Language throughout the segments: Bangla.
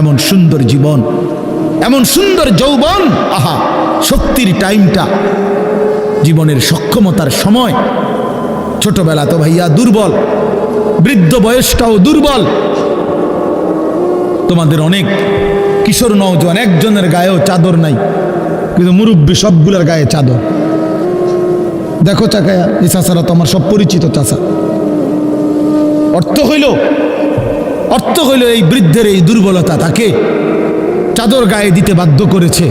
এমন সুন্দর জীবন, এমন সুন্দর যৌবন, আহা শক্তির টাইমটা, জীবনের সক্ষমতার সময়। ছোটবেলা তো ভাইয়া দুর্বল, বৃদ্ধ বয়সটাও দুর্বল। তোমাদের অনেক কিশোর নওজোয়ান একজনের গায়েও চাদর নাই, কিন্তু মুরব্বী সবগুলোর গায়ে চাদর। দেখো চাকায়া, এই চাচারা তো আমার সব পরিচিত চাচা। অর্থ হইল এই বৃদ্ধের এই দুর্বলতা তাকে চাদর গায়ে দিতে বাধ্য করেছে।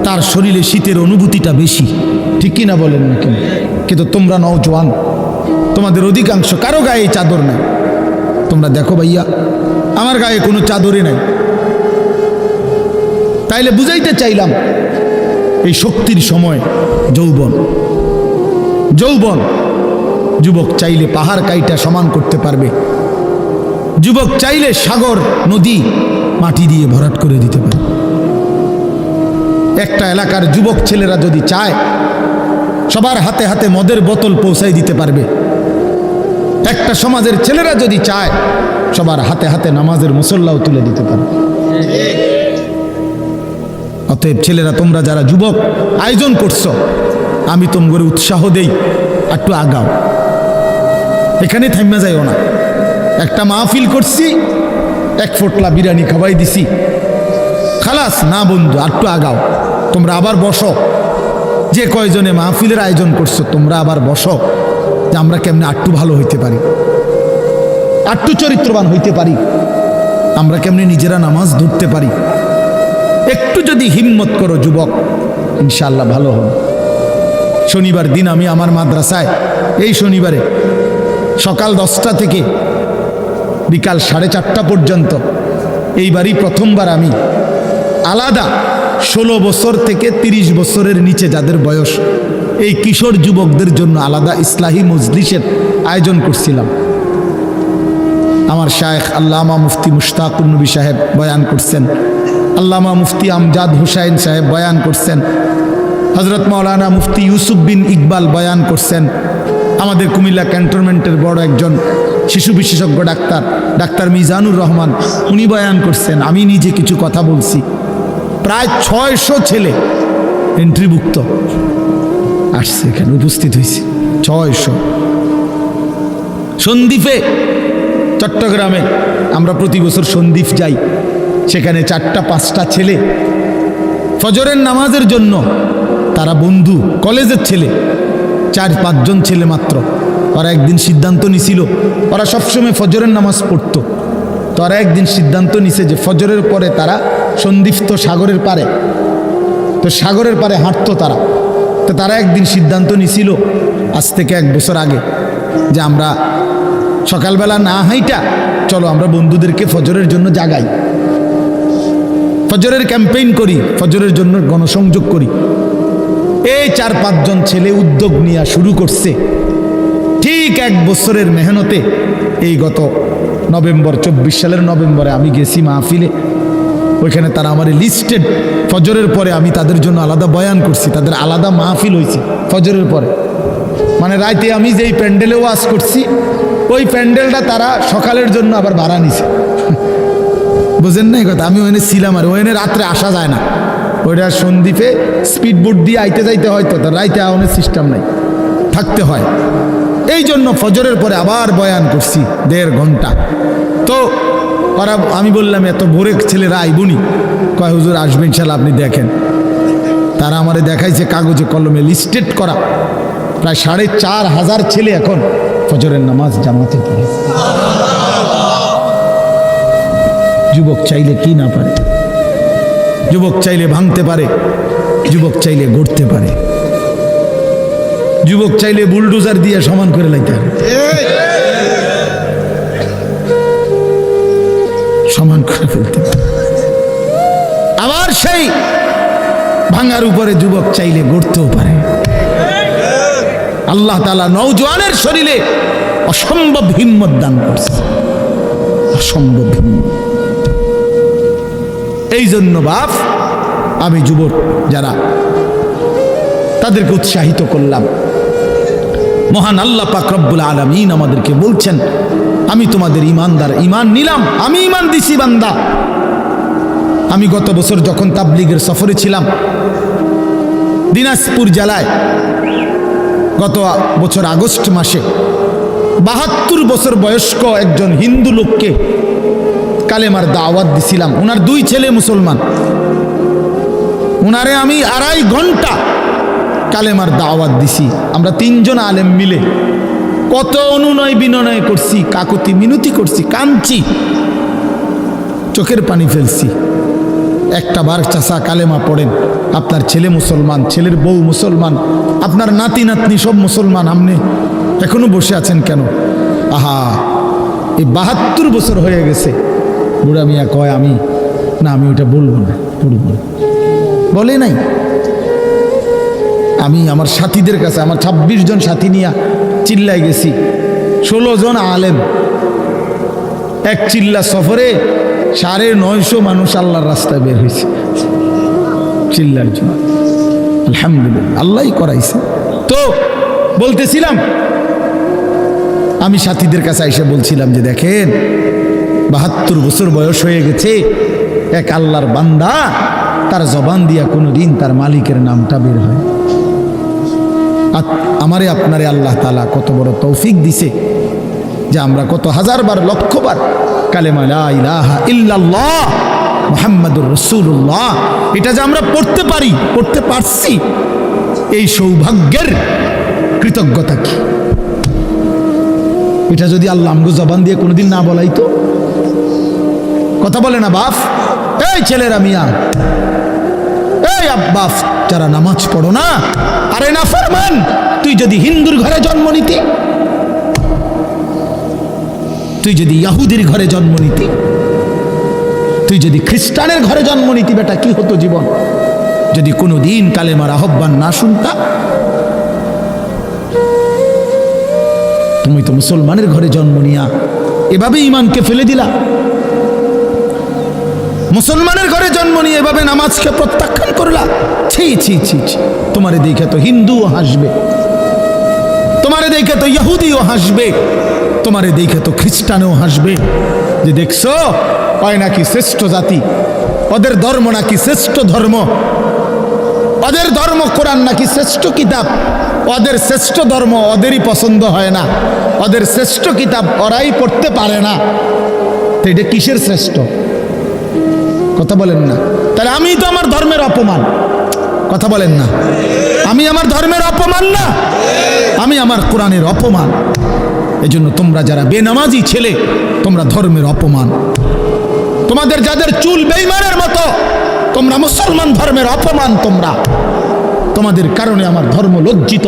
তার শরীরে শীতের অনুভূতিটা বেশি, ঠিক কিনা বলেন না কেন? কিন্তু তোমরা নওজোয়ান, তোমাদের অধিকাংশ কারো গায়ে চাদর নাই। তোমরা দেখো ভাইয়া, আমার গায়ে কোনো চাদরই নাই। তাইলে বুঝাইতে চাইলাম এই শক্তির সময় যৌবন। যুবক চাইলে পাহাড় কাইটা সমান করতে পারবে, যুবক চাইলে সাগর নদী মাটি দিয়ে ভরাট করে দিতে পারবে। একটা এলাকার যুবক ছেলেরা যদি চায়, সবার হাতে হাতে মদের বোতল পৌঁছাই দিতে পারবে। একটা সমাজের ছেলেরা যদি চায়, সবার হাতে হাতে নামাজের মুসল্লাও তুলে দিতে পারবে। অতএব ছেলেরা, তোমরা যারা যুবক আয়োজন করছো, আমি তোমাদের উৎসাহ দেই, একটু আগাও, এখানে থাইমা যাইও না। একটা মাহফিল করছি, এক ফোটলা বিরিয়ানি খাওয়াই দিছি, খালাস না বন্ধু, একটু আগাও। তোমরা আবার বসো, যে কয়জনে মাহফিলের আয়োজন করছো তোমরা আবার বসো, যে আমরা কেমনে একটু ভালো হইতে পারি, একটু চরিত্রবান হইতে পারি, আমরা কেমনে নিজেরা নামাজ ধরতে পারি। একটু যদি হিম্মত করো যুবক, ইনশাআল্লাহ ভালো হবে। শনিবার দিন আমি আমার মাদ্রাসায়, এই শনিবারে সকাল 10টা থেকে বিকাল 4:30 পর্যন্ত, এইবারই প্রথমবার আমি আলাদা 16 বছর থেকে 30 বছরের নিচে যাদের বয়স, এই কিশোর যুবকদের জন্য আলাদা ইসলাহি মজলিসের আয়োজন করছিলাম। আমার শায়েখ আল্লামা মুফতি মুশতাকুর নবী সাহেব বয়ান করছেন, আল্লামা মুফতি আমজাদ হুসাইন সাহেব বয়ান করছেন, হজরত মাওলানা মুফতি ইউসুফ বিন ইকবাল বয়ান করছেন, আমাদের কুমিল্লা ক্যান্টনমেন্টের বড় একজন শিশু বিশেষজ্ঞ ডাক্তার মিজানুর রহমান, উনি বয়ান করছেন, আমি নিজে কিছু কথা বলছি। প্রায় 600 ছেলে এন্ট্রিভুক্ত আসছে, এখানে উপস্থিত হয়েছে 600। সন্দ্বীপে, চট্টগ্রামে আমরা প্রতি বছর সন্দ্বীপ যাই, সেখানে 4-5টা ছেলে ফজরের নামাজের জন্য, তারা বন্ধু কলেজের ছেলে, 4-5 জন ছেলে মাত্র। ওরা একদিন সিদ্ধান্ত নিছিল, ওরা সবসময় ফজরের নামাজ পড়তো, তো ওরা একদিন সিদ্ধান্ত নিছে যে ফজরের পরে তারা সন্দ্বীপ তো সাগরের পারে, তো সাগরের পারে হাঁটতো তারা। তো তারা একদিন সিদ্ধান্ত নিছিল আজ থেকে 1 বছর আগে, যে আমরা সকালবেলা না হাইটা চলো আমরা বন্ধুদেরকে ফজরের জন্য জাগাই, ফজরের ক্যাম্পেইন করি, ফজরের জন্য গণসংযোগ করি। এই 4-5 জন ছেলে উদ্যোগ নিয়ে শুরু করছে। ঠিক 1 বছরের মেহনতে এই গত নভেম্বর, 24 সালের নভেম্বরে আমি গেছি মাহফিলে, ওইখানে তারা আমার লিস্টেড, ফজরের পরে আমি তাদের জন্য আলাদা বয়ান করছি, তাদের আলাদা মাহফিল হয়েছে ফজরের পরে। মানে রাইতে আমি যেই প্যান্ডেলে ওয়াজ করছি, ওই প্যান্ডেলটা তারা সকালের জন্য আবার ভাড়া নিছে। বুঝেন না এই কথা? আমি ওখানে ছিলাম, আর ওখানে রাত্রে আসা যায় না, ওইটা সন্দ্বীপে স্পিড বোট দিয়ে আইতে যাইতে হয়, তো রাইতে আওয়ানোর সিস্টেম নাই, থাকতে হয়। এই জন্য ফজরের পরে আবার বয়ান করছি 1.5 ঘন্টা। তো ওরা, আমি বললাম এত ভোরে ছেলেরা আইবনি, কয় হুজুর আসবেন ইনশাআল্লাহ, আপনি দেখেন। তারা আমারে দেখাইছে কাগজে কলমে লিস্টেড করা, প্রায় 4,500 ছেলে এখন ফজরের নামাজ জামাতে পড়ে। যুবক চাইলে কি না পারে, যুবক চাইলে ভাঙতে পারে, যুবক চাইলে গড়তে পারে, যুবক চাইলে বুলডোজার দিয়ে সমান করে লাইতে পারে, সমান করে ফেলতে পারে। আবার সেই ভাঙার উপরে যুবক চাইলে গড়তেও পারে। আল্লাহ তাআলা নওজোয়ানের শরীরে অসম্ভব হিম্মত দান করছে, অসম্ভব হিম্মত। এই জন্য বাপ, আমি যুবক যারা, তাদেরকে উৎসাহিত করলাম। মহান আল্লাহ পাক রব্বুল আলামিন আমাদেরকে বলছেন, আমি তোমাদের ইমানদার, ইমান নিলাম, আমি ইমান দিছি বান্দা, আমি গত বছর যখন তাবলিগের সফরে ছিলাম দিনাজপুর জেলায়, গত বছর আগস্ট মাসে ৭২ বছর বয়স্ক একজন হিন্দু লোককে কালেমার দাওয়াত দিছিলাম। ওনার 2 ছেলে মুসলমান। ওনারে আমি 2.5 ঘন্টা কালেমার দাওয়াত দিছি। আমরা 3 জন আলেম মিলে কত অনুনয় বিনয় করছি, কাকুতি মিনতি করছি, কাঁদছি, চোখের পানি ফেলছি। একটা বার চাচা কালেমা পড়েন, আপনার ছেলে মুসলমান, ছেলের বউ মুসলমান, আপনার নাতি নাতনি সব মুসলমান, আপনি এখনো বসে আছেন কেন? আহা, এই ৭২ বছর হয়ে গেছে। বুড়া মিয়া কয় আমি ওটা বলবো না, পড়ব না, বলে নাই। আমি আমার সাথীদের কাছে, আমার 26 জন সাথী নিয়ে চিল্লাই গেছি, 16 জন আলেম, এক চিল্লা সফরে 950 মানুষ আল্লাহর রাস্তায় বের হয়েছে চিল্লার জন্য। আলহামদুলিল্লাহ, আল্লাহই করাইছে। তো বলতেছিলাম, আমি সাথীদের কাছে এসে বলছিলাম যে দেখেন ৭২ বছর বয়স হয়ে গেছে, এক আল্লাহর বান্দা, তার জবান দিয়া কোনোদিন তার মালিকের নামটা বের হয়। আমারে আপনারে আল্লাহ তাআলা কত বড় তৌফিক দিছে যে আমরা কত হাজারবার লক্ষবার কালেমা লা ইলাহা ইল্লাল্লাহ মুহাম্মাদুর রাসূলুল্লাহ এটা যে আমরা পড়তে পারি, পড়তে পারছি, এই সৌভাগ্যের কৃতজ্ঞতা কি? এটা যদি আল্লাহ আমগো জবান দিয়ে কোনোদিন না বলাইতো। কথা বলে না বাপ, এই ছেলেরা মিয়া, এই আব্বাস যারা নামাজ পড়ো না, আরে না ফরমান, তুই যদি হিন্দুর ঘরে জন্ম নিতি, তুই যদি ইহুদির ঘরে জন্ম নিতি, তুই যদি খ্রিস্টানের ঘরে জন্ম নিতি, বেটা কি হতো জীবন? যদি কোনোদিন কালেমার আহ্বান না শুনতা। তুমি তো মুসলমানের ঘরে জন্ম নিয়া এভাবে ইমানকে ফেলে দিলা, মুসলমানের ঘরে জন্ম নিয়ে এভাবে নামাজকে প্রত্যাখ্যান করলা। ছি ছি ছি ছি, তোমারে দেখে তো হিন্দুও হাসবে, তোমারে দেখে তো ইহুদিও হাসবে, তোমারে দেখে তো খ্রিস্টানও হাসবে, যে দেখছো ওই নাকি শ্রেষ্ঠ জাতি, ওদের ধর্ম নাকি শ্রেষ্ঠ ধর্ম, ওদের ধর্ম কোরআন নাকি শ্রেষ্ঠ কিতাব, ওদের শ্রেষ্ঠ ধর্ম ওদেরই পছন্দ হয় না, ওদের শ্রেষ্ঠ কিতাব ওরাই পড়তে পারে না। তো এটা কিসের শ্রেষ্ঠ? কথা বলেন না। তাহলে আমি তো আমার ধর্মের অপমান। কথা বলেন না, আমি আমার ধর্মের অপমান না, আমি আমার কোরআনের অপমান। এজন্য তোমরা যারা বেনামাজি ছেলে, তোমরা ধর্মের অপমান। তোমাদের যাদের চুল বেঈমানের মতো, তোমরা মুসলমান ধর্মের অপমান। তোমাদের কারণে আমার ধর্ম লজ্জিত,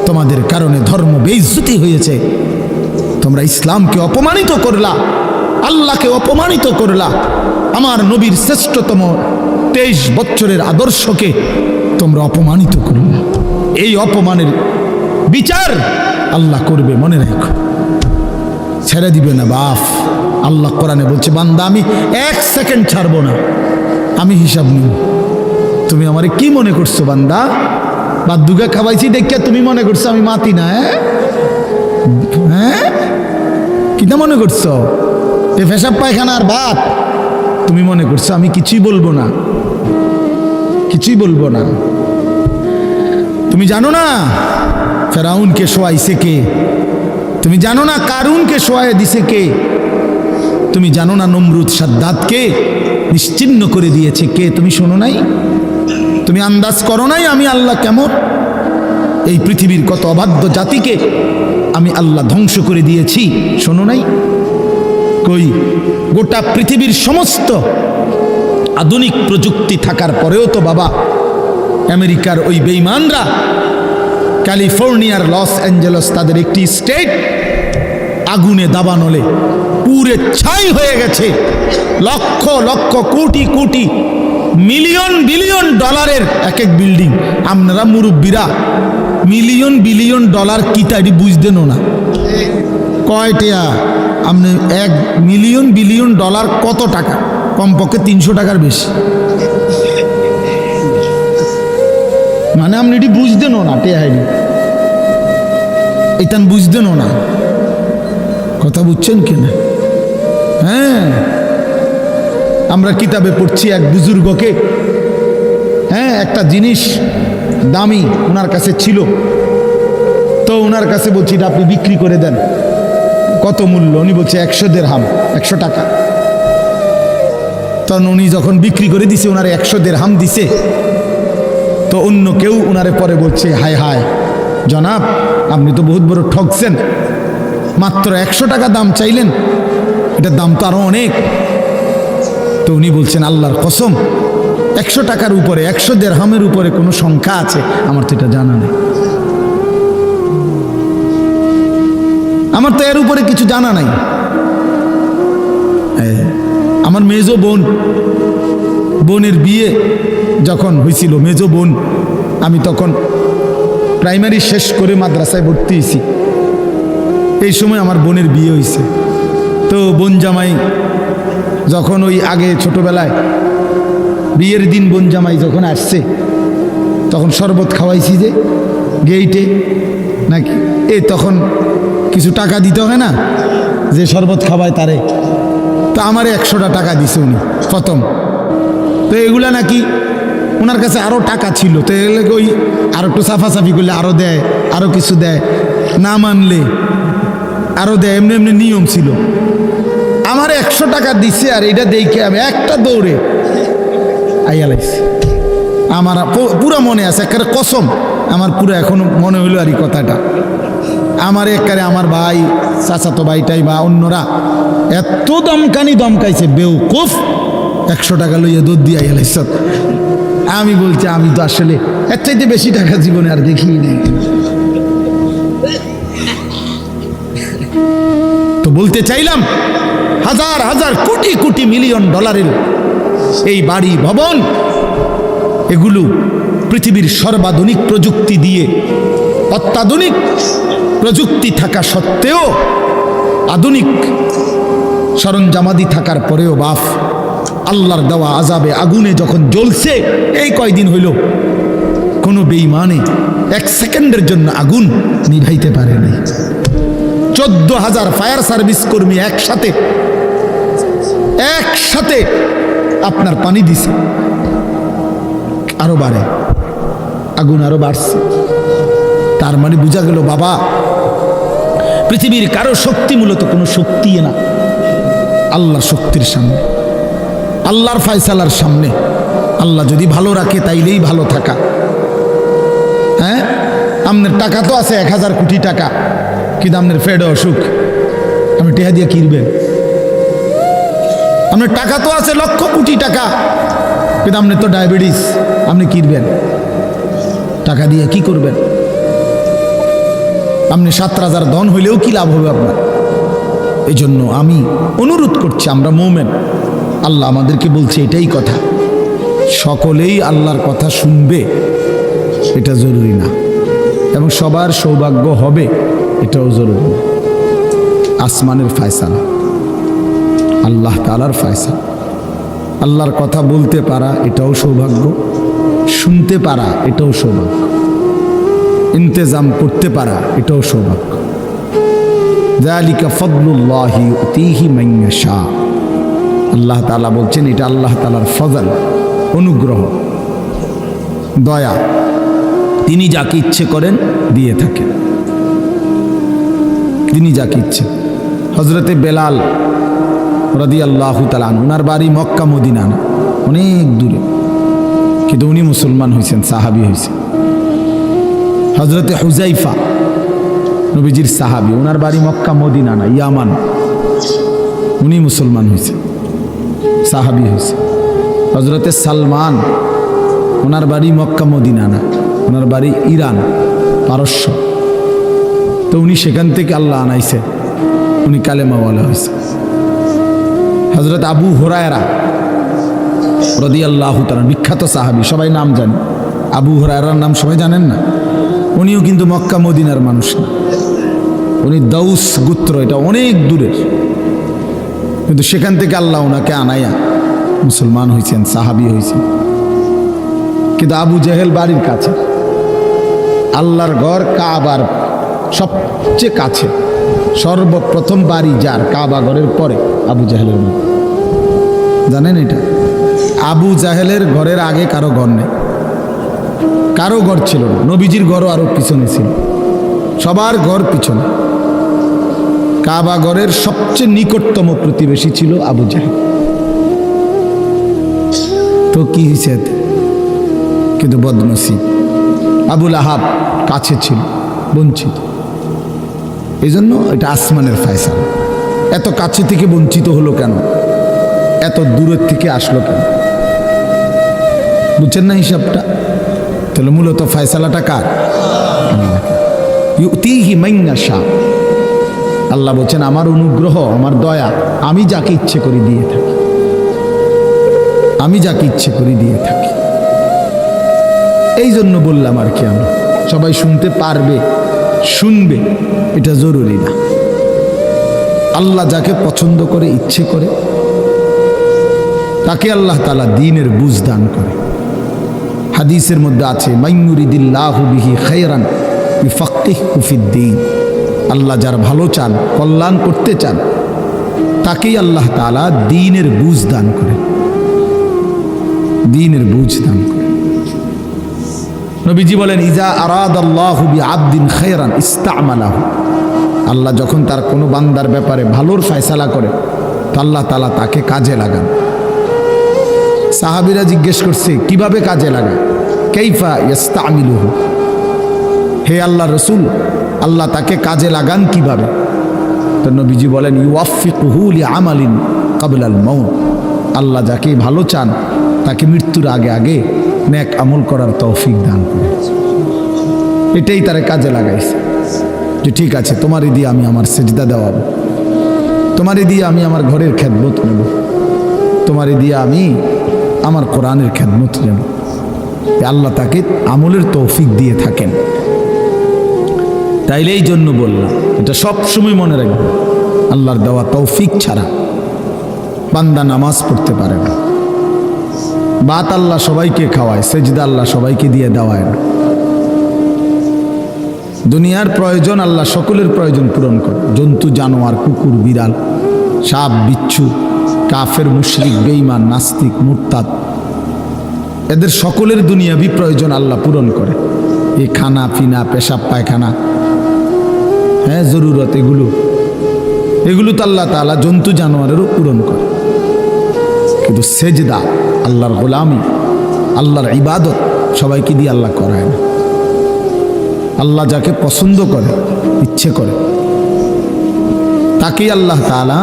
তোমাদের কারণে ধর্ম বেইজ্জতি হয়েছে। তোমরা ইসলামকে অপমানিত করলা, আল্লাহকে অপমানিত করলা, আমার নবীর শ্রেষ্ঠতম 23 বছরের আদর্শকে তোমরা অপমানিত করলা। এই অপমানের বিচার আল্লাহ করবে, মনে রাখো, ছেড়ে দিবে না বাপ। আল্লাহ কোরআনে বলছে, বান্দা আমি 1 সেকেন্ড ছাড়বো না, আমি হিসাব নিব। তুমি আমারে কি মনে করছো বান্দা? বাদ দুগা খাওয়াইছি দেখে তুমি মনে করছো আমি মাতি না? হ্যাঁ, কিনা মনে করছো? এ পেশাব পায়খানার ভাত তুমি মনে করছো আমি কিছুই বলবো না, কিছুই বলবো না। তুমি জানো না ফেরাউনকে শোয়াইছে কে? তুমি জানো না কারুনকে শোয়াই দিছে কে? তুমি জানো না নমরুদ সাদ্দাতকে নিশ্চিহ্ন করে দিয়েছে কে? তুমি শোনো নাই? তুমি আন্দাজ করো নাই আমি আল্লাহ কেমন? এই পৃথিবীর কত অবাধ্য জাতিকে আমি আল্লাহ ধ্বংস করে দিয়েছি, শোনো নাই? কই, গোটা পৃথিবীর সমস্ত আধুনিক প্রযুক্তি থাকার পরেও তো বাবা আমেরিকার ওই বেঈমানরা, ক্যালিফোর্নিয়ার লস অ্যাঞ্জেলস তাদের একটি স্টেট আগুনে দাবানলে পুরে ছাই হয়ে গেছে। লক্ষ লক্ষ কোটি কোটি মিলিয়ন বিলিয়ন ডলারের এক এক বিল্ডিং। আপনারা মুরব্বীরা মিলিয়ন বিলিয়ন ডলার কি তাই বুঝতেন না? কয়টা আপনি 1 মিলিয়ন বিলিয়ন ডলার কত টাকা? কমপক্ষে 300 টাকার বেশি। মানে আপনি এটি বুঝতেনও না, টেহাইনি এটা বুঝতেনও না। কথা বুঝছেন কিনা? হ্যাঁ, আমরা কিতাবে পড়ছি এক বুজুর্গকে, হ্যাঁ, একটা জিনিস দামি ওনার কাছে ছিল, তো ওনার কাছে বলছি এটা আপনি বিক্রি করে দেন। কত মূল্য? উনি বলছে 100 দিরহাম, 100 টাকা। তখন উনি যখন বিক্রি করে দিছে, ওনারে 100 দিরহাম দিছে, তো অন্য কেউ ওনারে পরে বলছে, হায় হায় জনাব, আপনি তো বহুত বড় ঠকছেন, মাত্র 100 টাকা দাম চাইলেন, এটার দাম তো আরো অনেক। তো উনি বলছেন, আল্লাহর কসম, 100 টাকার উপরে, 100 দিরহামের উপরে কোনো সংখ্যা আছে? আমার তো এটা জানা নেই, আমার তো এর উপরে কিছু জানা নাই। আমার মেজো বোনের বিয়ে যখন হয়েছিল, মেজো বোন, আমি তখন প্রাইমারি শেষ করে মাদ্রাসায় ভর্তি হয়েছি, এই সময় আমার বোনের বিয়ে হয়েছে। তো বোন জামাই যখন ওই আগে ছোটবেলায় বিয়ের দিন বোন জামাই যখন আসছে, তখন শরবত খাওয়াইছি যে গেইটে নাকি, তখন কিছু টাকা দিতে হয় না, যে শরবত খাওয়ায় তারে। তো আমারে 100টা টাকা দিছে উনি প্রথম। তো এগুলা নাকি ওনার কাছে আরও টাকা ছিল, তো এগুলোকে ওই আরো একটু সাফাসাফি করলে আরও দেয়, আরও কিছু দেয়, না মানলে আরও দেয়, এমনি এমনি নিয়ম ছিল। আমার 100 টাকা দিছে, আর এটা দেখে আমি একটা দৌড়ে আইয়া লাগছি। আমার পুরো মনে আছে, একেবারে কসম, আমার পুরো এখনো মনে হইলো আর এই কথাটা। আমার একেবারে আমার ভাই, চাচাতো ভাইটাই বা অন্যরা এত দমকাইছে, বেউকুফ, 100 টাকা লইয়া দুধ দিয়ে আইয়া লাগছ। আমি বলছি, আমি তো আসলে এর চাইতে বেশি টাকা জীবনে আর দেখিই নাই। তো বলতে চাইলাম, হাজার হাজার কোটি কোটি মিলিয়ন ডলারের এই বাড়ি ভবন, এগুলো পৃথিবীর সর্বাধুনিক প্রযুক্তি দিয়ে, অত্যাধুনিক প্রযুক্তি থাকা সত্ত্বেও, আধুনিক সরঞ্জামাদি থাকার পরেও বাপ আল্লাহর দেওয়া আযাবে আগুনে যখন জ্বলছে, এই কয়দিন হইল কোনো বেঈমানে 1 সেকেন্ডের জন্য আগুন নিভাইতে পারে নাই। 14,000 ফায়ার সার্ভিস কর্মী একসাথে আপনার পানি দিছে, আরো বাড়ে, আগুন আরো বাড়ছে। তার মানে বোঝা গেল বাবা, পৃথিবীর কারো শক্তি মূলত কোনো শক্তি না, আল্লাহর শক্তির সামনে, আল্লাহর ফায়সালার সামনে। আল্লাহ যদি ভালো রাখে তাইলেই ভালো থাকা। হ্যাঁ, আপনার টাকা তো আছে 1000 কোটি টাকা, কিন্তু আপনার ফেডে অসুখ, আপনি টেহা দিয়ে কিনবেন। আপনার টাকা তো আছে লক্ষ কোটি টাকা, কিন্তু আপনার তো ডায়াবেটিস, আপনি কিনবেন টাকা দিয়ে কি করবেন? আপনি 7 রাজার ধন হইলেও কি লাভ হবে আপনার? এই জন্য আমি অনুরোধ করছি, আমরা মোমেন, আল্লাহ আমাদেরকে বলছে এটাই কথা, সকলেই আল্লাহর কথা শুনবে এটা জরুরি না, এবং সবার সৌভাগ্য হবে এটাও জরুরি না। আসমানের ফায়সালা, আল্লাহ তাআলার ফায়সালা। আল্লাহর কথা বলতে পারা এটাও সৌভাগ্য, শুনতে পারা এটাও সৌভাগ্য, ইন্তেজাম করতে পারা এটাও সৌভাগ্য। যালিকা ফাদলুল্লাহি ইউতিহি মান ইয়াশা। আল্লাহ তাআলা বলছেন এটা আল্লাহ তাআলার ফজল, অনুগ্রহ, দয়া, তিনি যাকে ইচ্ছে করেন দিয়ে থাকেন, তিনি যাকে ইচ্ছে। হযরতে বেলাল রাদিয়াল্লাহু তাআলা আনহু, ওনার বাড়ি মক্কা মদিনা না, অনেক দূরে, কিন্তু উনি মুসলমান হয়েছেন, সাহাবী হয়েছেন। হযরতে হুযাইফা নবীজির সাহাবী, ওনার বাড়ি মক্কা মদিনা না, ইয়ামান, উনি মুসলমান হয়েছেন, সাহাবী হয়েছে। হযরতে সালমান, ওনার বাড়ি মক্কা মদিনা না, ওনার বাড়ি ইরান, পারস্য, তো উনি সেখান থেকে আল্লাহ আনাইছে, উনি কালেমাওয়ালা হয়েছে। হযরত আবু হুরায়রা রাদিয়াল্লাহু তাআলা, বিখ্যাত সাহাবী, সবাই নাম জানে, আবু হুরায়রার নাম সবাই জানেন না? উনিও কিন্তু মক্কা মদিনার মানুষ না, উনি দাউস গোত্র, এটা অনেক দূরের, কিন্তু সেখান থেকে আল্লাহ ওনাকে আনাইয়া মুসলমান হয়েছেন, সাহাবী হয়েছেন। কিন্তু আবু জেহেল বাড়ির কাছে, আল্লাহর ঘর কাবার সবচেয়ে কাছে, সর্বপ্রথম বাড়ি যার কাবা ঘরের পরে আবু জেহেলের মধ্যে। জানেন এটা? আবু জাহেলের ঘরের আগে কারো ঘর নেই, কারো ঘর ছিল না। নবীজির ঘরও আরো পিছনে ছিল, সবার ঘর পিছনে। কাবা ঘরের সবচেয়ে নিকটতম প্রতিবেশী ছিল আবু জাহেল। তো কি হয়েছে? কিন্তু বদনসিব আবুল আহাব কাছে ছিল, বঞ্চিত। এই জন্য এটা আসমানের ফয়সালা। এত কাছে থেকে বঞ্চিত হলো কেন? এত দূরের থেকে আসলো কেন? বুঝছেন না হিসাবটা? তাহলে মূলত ফয়সালাটা কার? ইউতিহি মান ইয়াশা। আল্লাহ বলছেন আমার অনুগ্রহ, আমার দয়া আমি যাকে ইচ্ছে করি দিয়ে থাকি, আমি যাকে ইচ্ছে করি দিয়ে থাকি। এই জন্য বললাম আর কি, আমরা সবাই শুনতে পারবে, শুনবে এটা জরুরি না। আল্লাহ যাকে পছন্দ করে, ইচ্ছে করে, তাকে আল্লাহ তাআলা দ্বীনের বুঝ দান করে। হাদিসের মধ্যে আছে মাইয়ুরিদিল্লাহু বিহি খায়রান ইউফাক্কিহু ফিদ্দীন। আল্লাহ যার ভালো চান, কল্যাণ করতে চান, তাকেই আল্লাহ তাআলা দ্বীনের বুঝ দান করেন, দ্বীনের বুঝ দান করেন। নবীজি বলেন ইজা আরাদাল্লাহু বিআবদিন খায়রান ইস্তা'মালাহু। আল্লাহ যখন তার কোনো বান্দার ব্যাপারে ভালোর ফয়সালা করে, তো আল্লাহ তাআলা তাকে কাজে লাগান। সাহাবীরা জিজ্ঞেস করছে কিভাবে কাজে লাগায়? কাইফা ইস্তা'মিলুহু, হে আল্লাহ রাসূল, আল্লাহ তাকে কাজে লাগান কিভাবে? তো নবীজি বলেন ইউওয়াফিকুহু লিআমালিন ক্বাবলাল মাউত। আল্লাহ যাকে ভালো চান তাকে মৃত্যুর আগে আগে নেক আমল করার তৌফিক দান করে। এটাই তারে কাজে লাগাইছে যে ঠিক আছে, তোমারই দিয়ে আমি আমার সেজদা দেওয়াবো, তোমারই দিয়ে আমি আমার ঘরের খেদমত নেব, তোমারই দিয়ে আমি আমার কোরআনের খেদমত নেব। আল্লাহ তাকে আমলের তৌফিক দিয়ে থাকেন। তাইলে এই জন্য বললাম, এটা সব সময় মনে রাখবে, আল্লাহর দেওয়া তৌফিক ছাড়া বান্দা নামাজ পড়তে পারে না। বাত আল্লাহ সবাইকে খাওয়ায়, সেজদা আল্লাহ সবাইকে দিয়ে দেওয়ায় না। দুনিয়ার প্রয়োজন আল্লাহ সকলের প্রয়োজন পূরণ করে। জন্তু জানোয়ার, কুকুর বিড়াল, সাপ বিচ্ছু, কাফের মুশরিক বেঈমান নাস্তিক মুরতাদ, এদের সকলের দুনিয়াবি প্রয়োজন আল্লাহ পূরণ করে। এই খানা পিনা, পেশাব পায়খানা, হ্যাঁ জরুরত, এগুলো তো আল্লাহ তাআলা জন্তু জানোয়ারেরও পূরণ করে। কিন্তু সেজদা, আল্লাহর গোলামি, আল্লাহর ইবাদত সবাইকে দিয়ে আল্লাহ করায় না। আল্লাহ যাকে পছন্দ করে, ইচ্ছে করে, তাকেই আল্লাহ তাআলা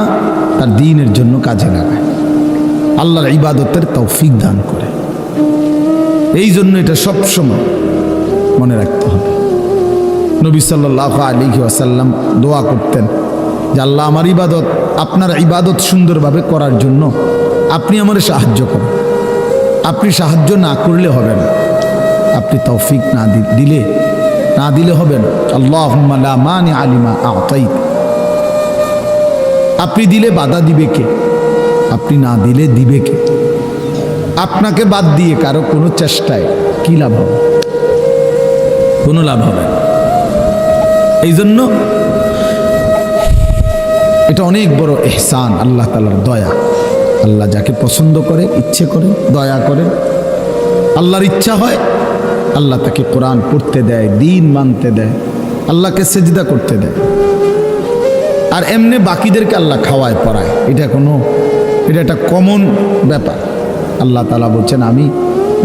তার দ্বীনের জন্য কাজে লাগায়, আল্লাহর ইবাদতের তৌফিক দান করে। এই জন্য এটা সবসময় মনে রাখতে হবে। নবী সাল্লাল্লাহু আলাইহি ওয়াসাল্লাম দোয়া করতেন যে আল্লাহ আমার ইবাদত, আপনার ইবাদত সুন্দরভাবে করার জন্য আপনি আমার সাহায্য করেন। আপনি সাহায্য না করলে হবে না, আপনি তৌফিক না দিলে হবে না। আল্লাহুম্মা লা মানি আলিমা আ'তাইত। আপনি দিলে বাধা দিবে কে? আপনি না দিলে দিবে কে? আপনাকে বাদ দিয়ে কারো কোনো চেষ্টায় কি লাভ হবে? কোনো লাভ হবে না। এই জন্য এটা অনেক বড় ইহসান, আল্লাহ তাআলার দয়া। আল্লাহ যাকে পছন্দ করে, ইচ্ছে করে, দয়া করেন। আল্লাহর ইচ্ছা হয় আল্লাহ তাকে কোরআন পড়তে দেয়, দ্বীন মানতে দেয়, আল্লাহকে সেজদা করতে দেয়। আর এমনি বাকিদেরকে আল্লাহ খাওয়ায় পড়ায়, এটা একটা কমন ব্যাপার। আল্লাহ তাআলা বলছেন আমি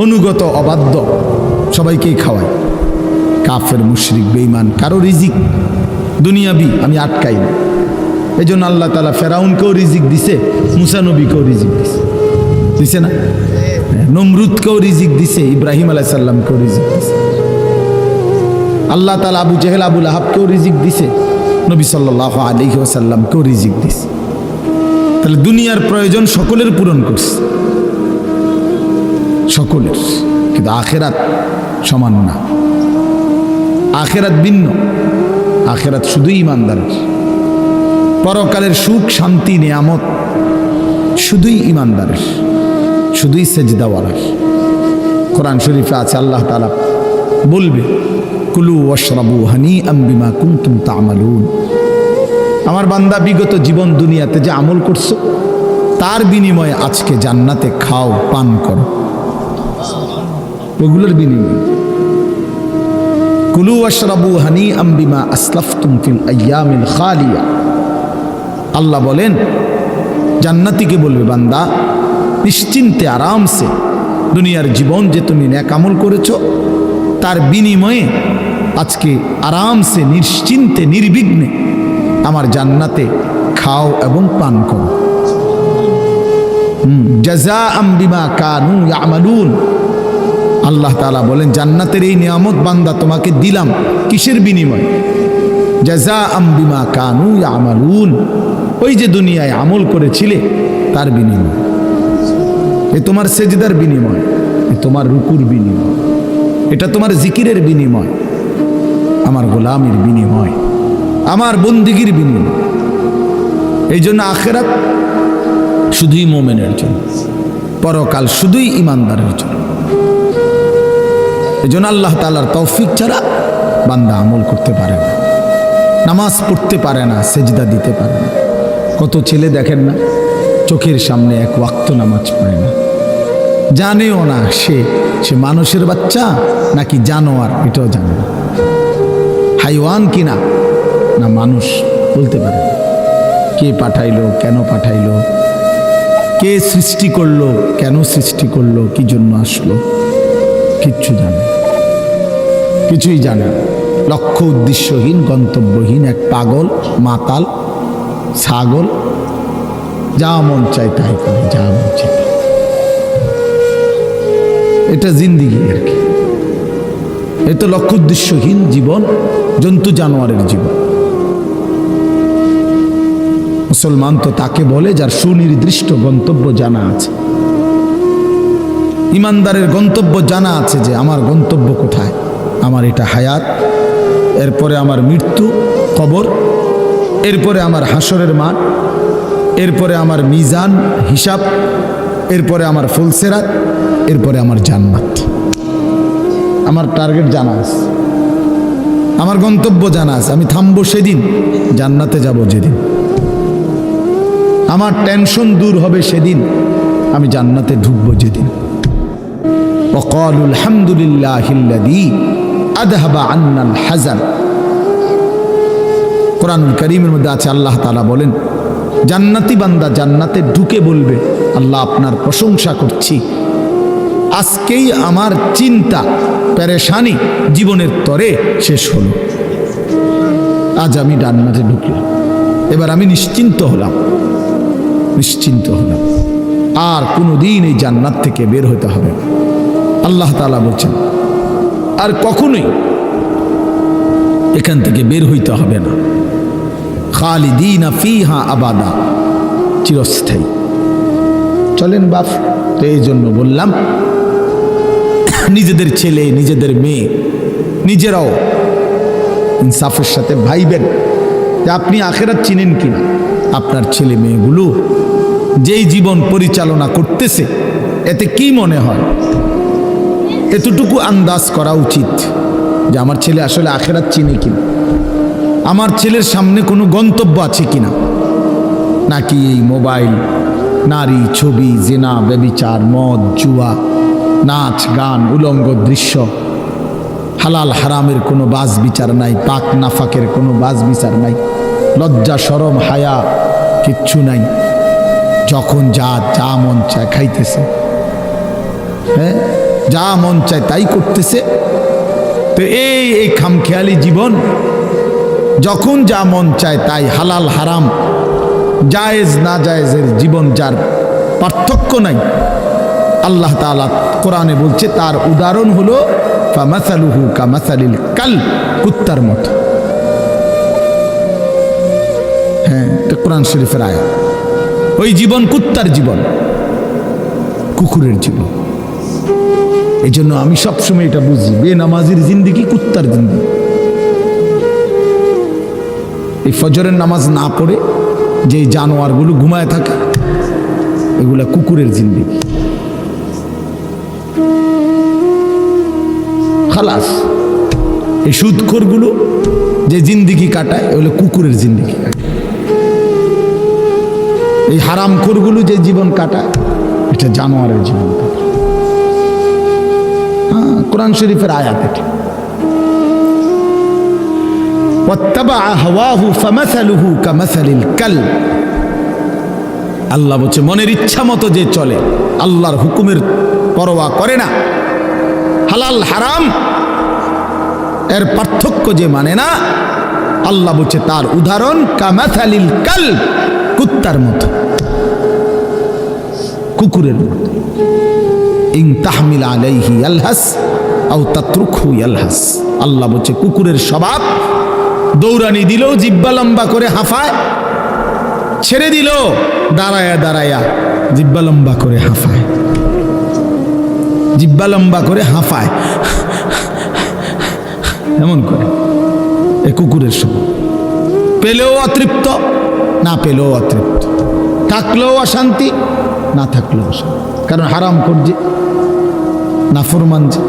অনুগত অবাধ্য সবাইকেই খাওয়াই। কাফের মুশরিক বেঈমান কারো রিজিক দুনিয়াবি আমি আটকাই না। এই জন্য আল্লাহ তাআলা ফেরাউনকেও রিজিক দিছে, মুসা নবীকেও রিজিক দিছে না? নমরুদকেও রিজিক দিছে, ইব্রাহিম আলাইহিস সালামকেও রিজিক দিছে। আল্লাহ তাআলা আবু জেহেল আবুল আহাবকেও রিজিক দিছে, নবী সাল্লাল্লাহু আলাইহি ওয়াসাল্লামকেও রিজিক দিছে। তাহলে দুনিয়ার প্রয়োজন সকলের পূরণ করছে, সকলের। কিন্তু আখিরাত সমান না, আখিরাত ভিন্ন। আখিরাত শুধুই ইমানদারের। পরকালের সুখ শান্তি নিয়ামত শুধুই ইমানদারের, শুধুই সেজদাওয়ালার। কোরআন শরীফে আছে আল্লাহ তাআলা বলবে কুলু ওয়াশরাবু হানিআম বিমা কুনতুম তা'মালুন। আমার বান্দা বিগত জীবন দুনিয়াতে যে আমল করছো তার বিনিময়ে আজকে জান্নাতে খাও, পান করো, ওগুলোর বিনিময়ে। কুলু ওয়াশরাবু হানিআম বিমা আসলাফতুম ফিল আইয়ামিল খালিয়া। আল্লাহ বলেন, জান্নাতীকে বলবে, বান্দা নিশ্চিন্তে আরামসে দুনিয়ার জীবন যে তুমি নেক আমল করেছ তার বিনিময়ে আজকে আরামসে নিশ্চিন্তে নির্বিঘ্নে আমার জান্নাতে খাও এবং পান করো। জাযাআম বিমা কানু ইয়ামালুন। আল্লাহ তাআলা বলেন, জান্নাতের এই নিয়ামত বান্দা তোমাকে দিলাম কিসের বিনিময়ে? জাযাআম বিমা কানু ইয়ামালুন। ওই যে দুনিয়ায় আমল করেছিলে তার বিনিময়। এ তোমার সেজদার বিনিময়, এ তোমার রুকুর বিনিময়, এটা তোমার জিকিরের বিনিময়, আমার গোলামির বিনিময়, আমার বন্দিগির বিনিময়। এই জন্য আখিরাত শুধুই মোমেনের জন্য, পরকাল শুধুই ইমানদারের জন্য। এই জন্য আল্লাহ তাআলার তৌফিক ছাড়া বান্দা আমল করতে পারে না, নামাজ পড়তে পারে না, সেজদা দিতে পারে না। কত ছেলে দেখেন না, চোখের সামনে এক ওয়াক্ত নামাজ পড়ে না, জানেও না সে মানুষের বাচ্চা নাকি জানোয়ার, এটাও জানে না, হাইওয়ান কিনা না মানুষ বলতে পারে না। কে পাঠাইলো, কেন পাঠাইলো, কে সৃষ্টি করলো, কেন সৃষ্টি করলো, কি জন্য আসলো, কিচ্ছু জানে, কিছুই জানে না। লক্ষ্য উদ্দেশ্যহীন, গন্তব্যহীন এক পাগল, মাতাল, ছাগল, যা মন চায় তাই করে, যা মন চায়। এটা জিন্দিগি আর কি। এ তো লক্ষ্য উদ্দেশ্যহীন জীবন, জন্তু জানোয়ারের জীবন। মুসলমান তো তাকে বলে যার সুনির্দিষ্ট গন্তব্য জানা আছে। ইমানদারের গন্তব্য জানা আছে যে আমার গন্তব্য কোথায়, আমার এটা হায়াত, এরপরে আমার মৃত্যু, কবর, এরপরে আমার হাসরের মাঠ, এরপরে আমার মিজান হিসাব, এরপরে আমার ফুলসেরাত, এরপরে আমার জান্নাত। আমার টার্গেট জানা আছে, আমার গন্তব্য জানা আছে। আমি থামবো সেদিন, জান্নাতে যাব যেদিন। আমার টেনশন দূর হবে সেদিন, আমি জান্নাতে ঢুকবো যেদিন। ওয়াকালু আলহামদুলিল্লাহিল্লাযী আযহাবা আন্নাল হাযান। কোরআনুল কারীমের মধ্যে আছে, আল্লাহ তাআলা বলেন, জান্নাতি বান্দা জান্নাতে ঢুকে বলবে, আল্লাহ আপনার প্রশংসা করছি, আজকেই আমার চিন্তা পেরেশানি জীবনের তরে শেষ হলো। আজ আমি জান্নাতে ঢুকলাম, এবার আমি নিশ্চিন্ত হলাম, নিশ্চিন্ত হলাম, আর কোনোদিন এই জান্নাত থেকে বের হতে হবে না। আল্লাহ তাআলা বলছেন, আর কখনোই এখান থেকে বের হইতে হবে না। খালিদিনা ফিহা আবাদা, চিরস্থায়ী। চলেন বাপ, তো এই জন্য বললাম, নিজেদের ছেলে, নিজেদের মেয়ে, নিজেরাও ইনসাফের সাথে ভাইবেন যে আপনি আখিরাত চিনেন কিনা। আপনার ছেলে মেয়েগুলো যেই জীবন পরিচালনা করতেছে, এতে কি মনে হয়, এতটুকু আন্দাজ করা উচিত যে আমার ছেলে আসলে আখিরাত চিনে কিনা, আমার ছেলের সামনে কোনো গন্তব্য আছে কিনা, নাকি এই মোবাইল, নারী, ছবি, জিনা, ব্যভিচার, মদ, জুয়া, নাচ, গান, উলঙ্গ দৃশ্য, হালাল হারামের কোনো বাজ বিচার নাই, পাক নাফাকের কোনো বাজ বিচার নাই, লজ্জা শরম হায়া কিচ্ছু নাই, যখন যা মন চায় খাইতেছে, হ্যাঁ, যা মন চায় তাই করতেছে। তো এই খামখেয়ালি জীবন, যখন যা মন চায় তাই, হালাল হারাম, জায়েজ না জায়েজের জীবন, যার পার্থক্য নাই, আল্লাহ তাআলা কোরআনে বলছে তার উদাহরণ হলো ফামাসালুহু কামাসালিল কালব, কুত্তার মতো। হ্যাঁ, এটা কোরআন শরীফের আয়াত। ওই জীবন কুত্তার জীবন, কুকুরের জীবন। এই জন্য আমি সবসময় এটা বুঝি, বেনামাজির জিন্দেগি কুত্তার জিন্দেগি। এই ফজরের নামাজ না পড়ে যে জানোয়ারগুলো ঘুমায় থাকে, এগুলা কুকুরের জিন্দেগি। খালাস। এই সুদখোরগুলো যে জিন্দেগি কাটায়, এগুলো কুকুরের জিন্দেগি কাটায়। এই হারামখোরগুলো যে জীবন কাটায়, এটা জানোয়ারের জীবন কাটায়। হ্যাঁ, কোরআন শরীফের আয়াত এটা। ওয়াত্তাবা হাওয়াহু ফামাসালুহু কামাসালিল কালব। আল্লাহ বলছে মনের ইচ্ছা মতো যে চলে, আল্লাহর হুকুমের পরোয়া করে না, হালাল হারাম এর পার্থক্য যে মানে না, আল্লাহ বলছে তার উদাহরণ কামাসালিল কালব, কুত্তার মতো, কুকুরের মতো। ইন তাহমিল আলাইহি ইয়ালহাস আও তাতরুকহু ইয়ালহাস। আল্লাহ বলছে কুকুরের স্বভাব, দৌড়ানি দিলেও জিব্বা লম্বা করে হাঁফায়, ছেড়ে দিল দাঁড়ায়া দাঁড়ায়া জিব্বা লম্বা করে হাঁফায়, জিব্বা লম্বা করে হাঁফায়, এমন করে। এ কুকুরের স্বভাব। পেলেও অতৃপ্ত, না পেলেও অতৃপ্ত, থাকলেও অশান্তি, না থাকলেও অশান্তি। কারণ হারাম করছে, নাফরমান যে,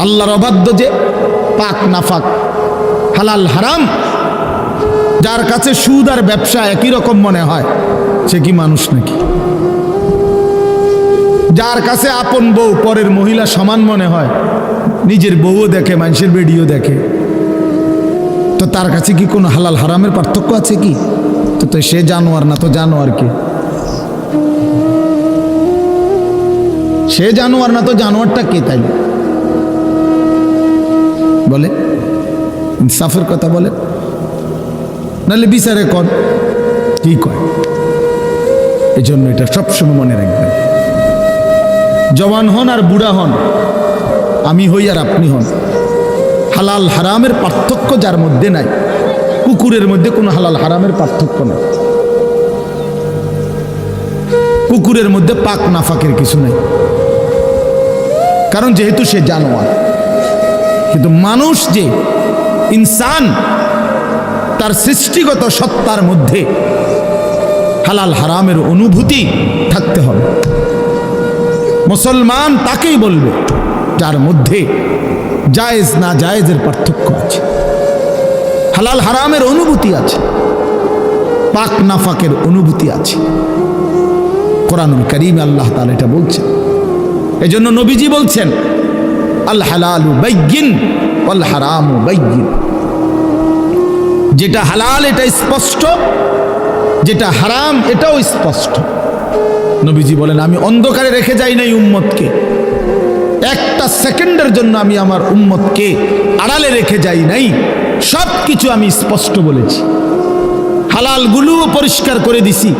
আল্লাহর অবাধ্য যে, পাক নাফাক, হালাল হারাম। যার কাছে সুদ আর ব্যবসা একই রকম মনে হয়, সে কি মানুষ নাকি? যার কাছে আপন বউ পরের মহিলা সমান মনে হয়, নিজের বউও দেখে, মানুষের বেডিও দেখে, তো তার কাছে কি কোনো হালাল হারামের পার্থক্য আছে কি? তো সে জানোয়ার না, তো জানোয়ার কে? সে জানোয়ার না, তো জানোয়ারটা কে? তাই বলে, ইনসাফের কথা বলে, নাহলে বিচারে কর কি কয়। এই জন্য এটা সবসময় মনে রাখবেন, জওয়ান হন আর বুড়া হন, আমি হই আর আপনি হন, হালাল হারামের পার্থক্য যার মধ্যে নাই, কুকুরের মধ্যে কোনো হালাল হারামের পার্থক্য নাই, কুকুরের মধ্যে পাক নাফাকের কিছু নাই, কারণ যেহেতু সে জানোয়ার। কিন্তু মানুষ যে ইনসান, তার সৃষ্টিগত সত্তার মধ্যে হালাল হারামের অনুভূতি থাকতে হবে। মুসলমান তাকেই বলবে যার মধ্যে জায়েজ না জায়েজের পার্থক্য আছে, হালাল হারামের অনুভূতি আছে, পাক নাফাকের অনুভূতি আছে। কোরআনুল কারীমে আল্লাহ তাআলা এটা বলছেন। এজন্য নবীজি বলছেন আল হালালু বাইয়িন ওয়াল হারামু বাইয়িন। যেটা হালাল এটা স্পষ্ট, যেটা হারাম এটাও স্পষ্ট। নবীজি বলেন আমি অন্ধকারে রেখে যাই নাই উম্মতকে, একটা সেকেন্ডের জন্য আমি আমার উম্মতকে আড়ালে রেখে যাই নাই, সব কিছু আমি স্পষ্ট বলেছি। হালালগুলোও পরিষ্কার করে দিছি,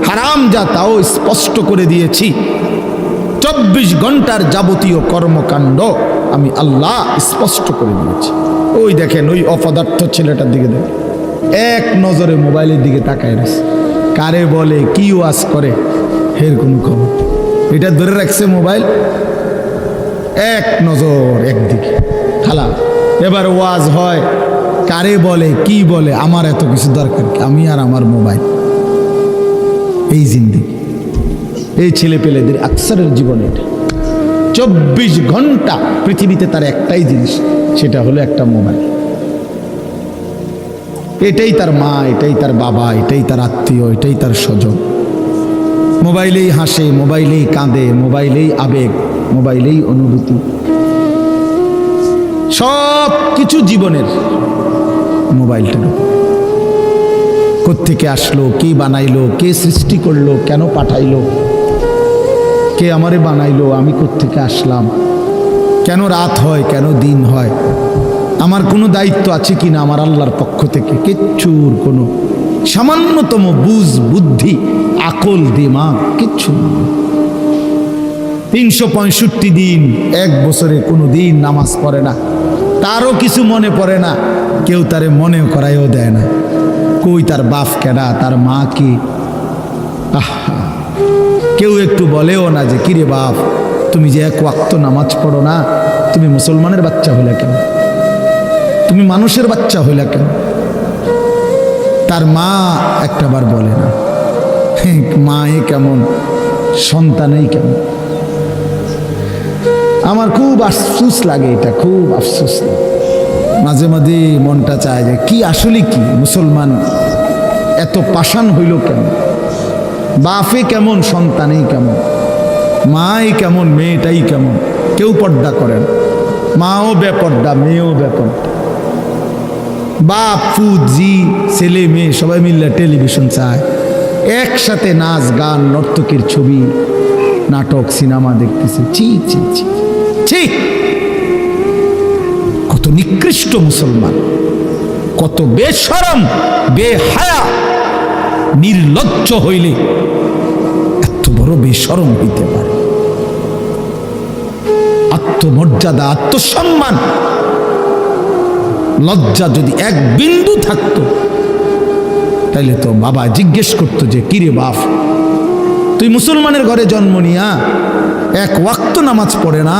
হারাম যা তাও স্পষ্ট করে দিয়েছি। 24 ঘন্টার যাবতীয় কর্মকাণ্ড আমি আল্লাহ স্পষ্ট করে দিয়েছি। ওই দেখেন ওই অপদার্থ ছেলেটার দিকে দেখেন, এক নজরে মোবাইলের দিকে তাকায় রয়েছে, কারে বলে কি ওয়াজ করে এর কোনো খবর। এটা ধরে রাখছে মোবাইল, এক নজর একদিকে খালা। এবার ওয়াজ হয়, কারে বলে কি বলে, আমার এত কিছু দরকার কি, আমি আর আমার মোবাইল। এই জিন্দেগি, এই ছেলে পেলেদের আকসারের জীবনে এটা 24 ঘন্টা পৃথিবীতে তার একটাই জিনিস, সেটা হলো একটা মোবাইল। এটাই তার মা, এটাই তার বাবা, এটাই তার আত্মীয়, এটাই তার স্বজন। মোবাইলেই হাসে, মোবাইলেই কাঁদে, মোবাইলেই আবেগ, মোবাইলেই অনুভূতি, সব কিছু জীবনের মোবাইলটার উপর। কোত্থেকে আসলো, কে বানাইলো, কে সৃষ্টি করলো, কেন পাঠাইলো, কে আমারে বানাইলো, আমি কোত্থেকে আসলাম, কেন রাত হয়, কেন দিন হয়, আমার কোনো দায়িত্ব আছে কিনা আমার আল্লাহর পক্ষ থেকে, কিচ্ছুর কোনো সামান্যতম বুঝ বুদ্ধি আকল দিমাগ কিচ্ছু না। 365 দিন, এক বছরে কোনো দিন নামাজ পড়ে না, তারও কিছু মনে পড়ে না, কেউ তারে মনে করাইও দেয় না। কই তার বাপ কেনা, তার মা কি, কেউ একটু বলেও না যে কিরে বাপ তুমি যে এক ওয়াক্ত নামাজ পড়ো না, তুমি মুসলমানের বাচ্চা হইলা কেন, তুমি মানুষের বাচ্চা হইলা কেন। তার মা একটাবার বলে না, মায়ে কেমন, সন্তানেই কেমন। আমার খুব আফসোস লাগে, এটা খুব আফসোস লাগে। মাঝে মাঝে মনটা চায় যে কি আসলে কি মুসলমান এত পাষাণ হইল কেন? বাপে কেমন, সন্তানেই কেমন, মাই কেমন, মেয়েটাই কেমন। কেউ পর্দা করেন, মাও বেপর্দা, মেয়েও বেপর্দা। বাপ ফুত জি ছেলে মেয়ে সবাই মিললে টেলিভিশন চায়, একসাথে নাচ গান নর্তকীর ছবি নাটক সিনেমা দেখতেছে। ছি ছি ছি ছি, কত নিকৃষ্ট মুসলমান, কত বেশরম বেহায়া নির্লজ্জ হইলে এত বড় বেশরম হইতে পারে? আত্মমর্যাদা, আত্মসম্মান, লজ্জা যদি এক বিন্দু থাকতো তাইলে তো বাবা জিজ্ঞেস করতো যে কিরে বাপ, তুই মুসলমানের ঘরে জন্ম নিয়া এক ওয়াক্ত নামাজ পড়ে না,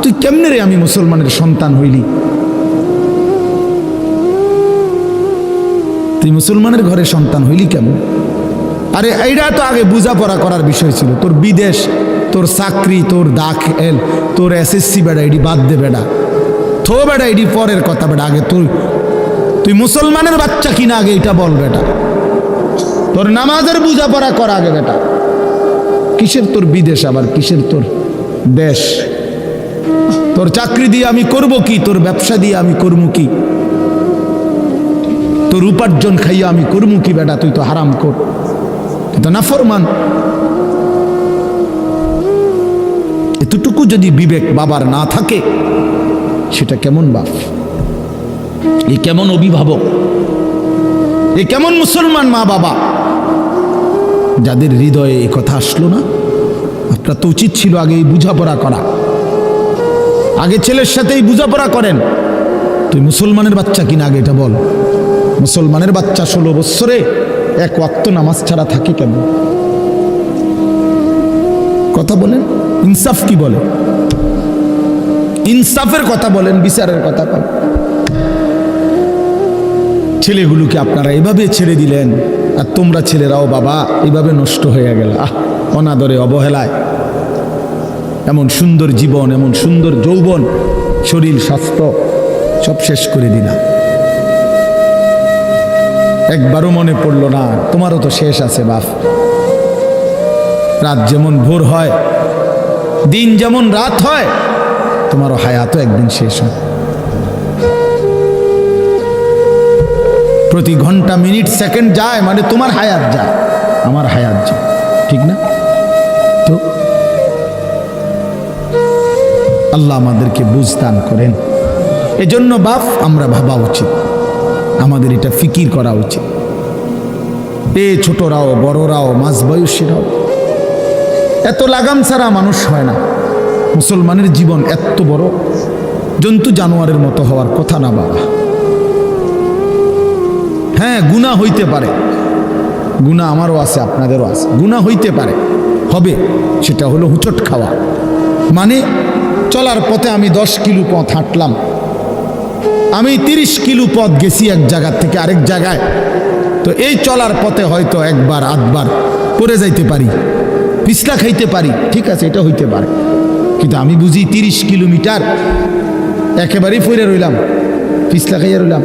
তুই কেমনে রে আমি মুসলমানের সন্তান হইলি? তুই মুসলমানের ঘরে সন্তান হইলি কেমন? আরে এইটা তো আগে বোঝাপড়া করার বিষয় ছিল। তোর বিদেশ, তোর চাকরি, তোর দাখিল, তোর এসএসসি বেড়া এডি বাদ দে বেড়া, থো বেড়া এডি পরের কথা বেড়া। আগে তুই মুসলমানের বাচ্চা কিনা আগে এটা বল বেটা। তোর নামাজের বোঝাপড়া কর আগে বেটা। কিসের তোর বিদেশ, আবার কিসের তোর দেশ? তোর চাকরি দিয়ে আমি করব কি? তোর ব্যবসা দিয়ে আমি করবো কি? তোর উপার্জন খাইয়া আমি করবো কি বেটা? তুই তো হারাম কর, তুই তো নাফরমান। এতটুকু যদি বিবেক বাবার না থাকে, সেটা কেমন বাপ, এ কেমন অভিভাবক, এ কেমন মুসলমান মা বাবা যাদের হৃদয়ে এই কথা আসলো না? আপনার তো উচিত ছিল আগে এই বুঝাপড়া করা। আগে ছেলের সাথে এই বুঝাপড়া করেন, তুই মুসলমানের বাচ্চা কিনা আগে এটা বল। মুসলমানের বাচ্চা 16 বৎসরে এক ওয়াক্ত নামাজ ছাড়া থাকে কেন? কথা বলেন, ইনসাফ কি বলে? ইনসাফের কথা বলেন, বিচারের কথা বলেন। ছেলেগুলোকে আপনারা এভাবে ছেড়ে দিলেন, আর তোমরা ছেলেরাও বাবা এভাবে নষ্ট হয়ে গেল। অনাদরে, অবহেলায় এমন সুন্দর জীবন, এমন সুন্দর যৌবন, শরীর স্বাস্থ্য সব শেষ করে দিলা। একবারও মনে পড়লো না তোমারও তো শেষ আছে বাপ। রাত যেমন ভোর হয়, দিন যেমন রাত হয়, তোমারও হায়াতও একদিন শেষ হয়। প্রতি ঘন্টা মিনিট সেকেন্ড যায় মানে তোমার হায়াত যায়, আমার হায়াত যায়, ঠিক না? তো আল্লাহ আমাদেরকে বুঝ দান করেন। এজন্য বাপ আমরা ভাবা উচিত, আমাদের এটা ফিকির করা উচিত। এ ছোটরাও বড়রাও মাঝ বয়সীরাও, এত লাগাম ছাড়া মানুষ হয় না। মুসলমানের জীবন এত বড়, জন্তু জানোয়ারের মতো হওয়ার কথা না বাবা। হ্যাঁ, গুনাহ হইতে পারে, গুনাহ আমারও আছে, আপনাদেরও আছে, গুনাহ হইতে পারে, হবে। সেটা হলো হুচট খাওয়া। মানে চলার পথে আমি 10 কিলো পথ হাঁটলাম, আমি 30 কিলো পথ গেছি এক জায়গা থেকে আরেক জায়গায়। তো এই চলার পথে হয়তো একবার আধবার পড়ে যাইতে পারি, পিছলা খাইতে পারি, ঠিক আছে, এটা হইতে পারে। কিন্তু আমি বুঝি 30 কিলোমিটার একেবারেই পড়ে রইলাম, পিছলা খাইয়া রইলাম।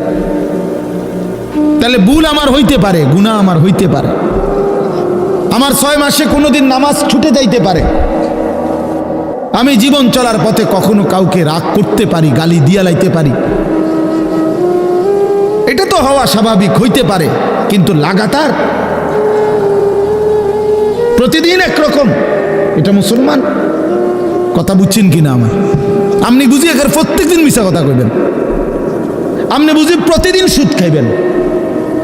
তাহলে ভুল আমার হইতে পারে, গুনাহ আমার হইতে পারে। আমার 6 মাসে কোনোদিন নামাজ ছুটে যাইতে পারে। আমি জীবন চলার পথে কখনো কাউকে রাগ করতে পারি, গালি দিয়া লাইতে পারি। এটা তো হওয়া স্বাভাবিক, হইতে পারে। কিন্তু লাগাতার প্রতিদিন একরকম, এটা মুসলমান? কথা বুঝছেন কিনা আমার? আপনি বুঝি এখানে প্রত্যেকদিন মিশা কথা কইবেন, আপনি বুঝি প্রতিদিন সুদ খাইবেন,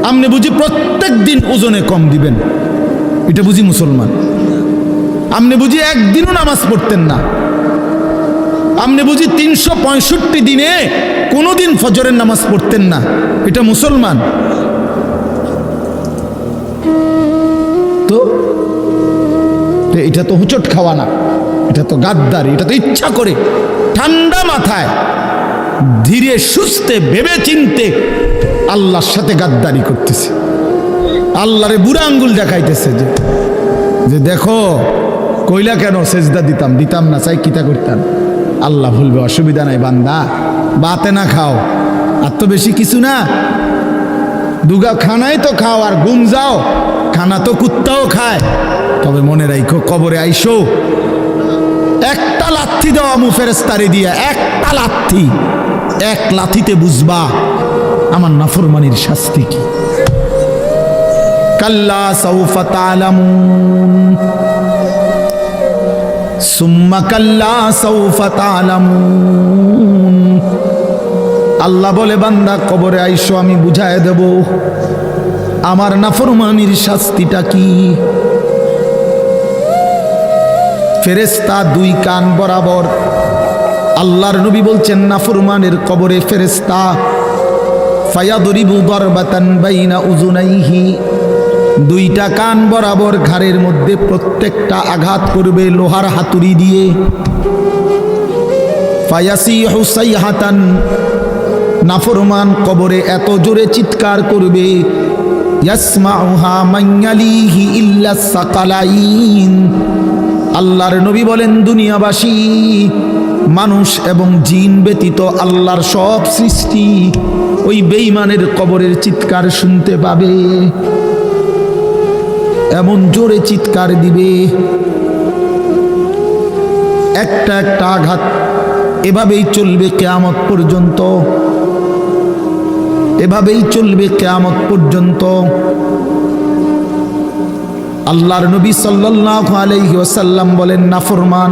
আপনি বুঝি প্রত্যেক দিন ওজনে কম দিবেন, এটা বুঝি মুসলমান? আপনি বুঝি একদিনও নামাজ পড়তেন না, আপনি বুঝি 365 দিনে কোনোদিন ফজরের নামাজ পড়তেন না, এটা মুসলমান? তো এটা তো হুচট খাওয়া না, এটা তো গাদ্দারি, এটা তো ইচ্ছা করে ঠান্ডা মাথায় ধীরে সুস্থে ভেবে চিনতে আল্লাহর সাথে গাদ্দারি করতেছে, আল্লাহরে বুড়া আঙ্গুল দেখাইতেছে যে দেখো কইলা কেন সেজদা দিতাম না, চাই কিতা করতাম। আল্লাহ বলবে অসুবিধা নাই বান্দা, বাতে না খাও, আর তো বেশি কিছু না, দুগা খানাই তো খাও আর ঘুম যাও, খানা তো কুত্তাও খায়। তবে মনে রাখো কবরে আইসো একটা লাথি দেওয়া মু ফেরেস্তারে দিয়া, একটা লাথি, এক লাথিতে বুঝবা আমার নাফরমানির শাস্তি কি। কাল্লা সাউফা তা'লামুন সুম্মা কাল্লা সাউফা তা'লামুন। আল্লাহ বলে বান্দা কবরে আইসো আমি বুঝায় দেব আমার নাফরমানির শাস্তিটা কি। ফেরেশতা দুই কান বরাবর, আল্লাহর নবী বলছেন নাফরমানের কবরে ফেরেশতা ফায়াদরিবু দারবাতান বাইনা উযুনাইহি, দুইটা কান বরাবর ঘাড়ের মধ্যে প্রত্যেকটা আঘাত করবে লোহার হাতুড়ি দিয়ে। ফায়াসিহু সাইহাতান, নাফরমান কবরে এত জোরে চিৎকার করবে ইয়াসমাউহা মান ইয়ালিহি ইল্লা সাকালাইন। আল্লাহর নবী বলেন দুনিয়াবাসী মানুষ এবং জিন ব্যতীত আল্লাহর সব সৃষ্টি ওই বেঈমানের কবরের চিৎকার শুনতে পাবে, এমন জোরে চিৎকার দিবে। একটা একটা আঘাত এভাবেই চলবে কিয়ামত পর্যন্ত, এভাবেই চলবে কিয়ামত পর্যন্ত। আল্লাহর নবী সাল্লাল্লাহু আলাইহি ওয়াসাল্লাম বলেন নাফরমান